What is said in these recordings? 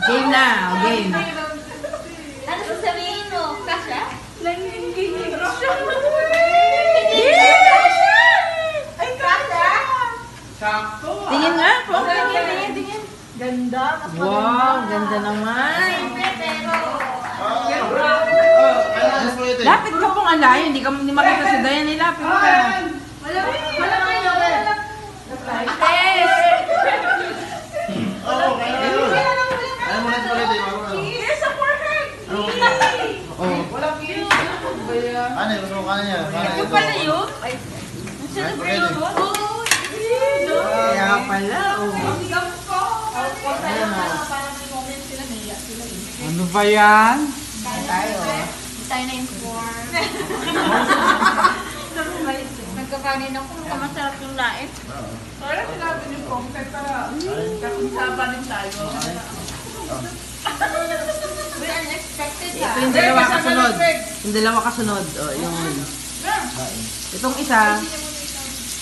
Game na, game. Ano sasabihin mo? Kasha? Nanginginig siya. Ay, kasha! Sakto. Tingin nga po. Tingin. Ganda. Wow, ganda naman. Pero... Lapit ka pong alayo. Hindi ka makita si Dayan. Lapit ka. Wala kayo. Ayaw mo na ito ulit eh. Here's a forehead! Oh. Walang kiss. Ano eh, gusto mo kanan niya? Yung pala yun? Ay, ang sarap Ay, yun. Kaya pala. Oh. Sigam ko. Ayan o. Parang may moment sila, naiyak sila. Ano ba yan? Tayo. Tayo na inform. Nagkakanin ako. Masarap yung lait. Parang sinabi niyo kong para kakunsaba din tayo. Uy, unexpected Ito ha. yung dalawa kasunod. Yung dalawa kasunod. Oh, yung... Itong isa,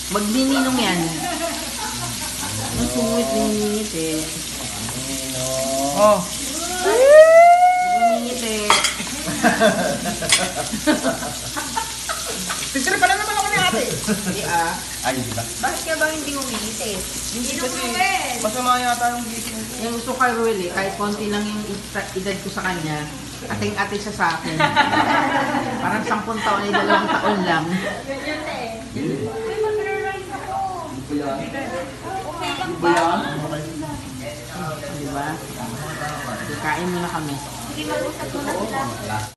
magnininong yan. Ang sungit, niningit eh. Oh. Niningit eh. Picture pa lang naman ako ni ate. Hindi ah. Ay, di ba? Bakit ka ba hindi umingiti? Hindi naman. Masama yata yung gising ko. Yung gusto kay Ruel eh, kahit konti lang yung edad ko sa kanya, ating-ate siya sa akin. Parang 10 taon ay 2 taon lang. Yun eh. Uy, mag-realize ako. Okay lang Ba ba? yan? Diba? Kain muna kami. Sige, mag-usap mo na sila.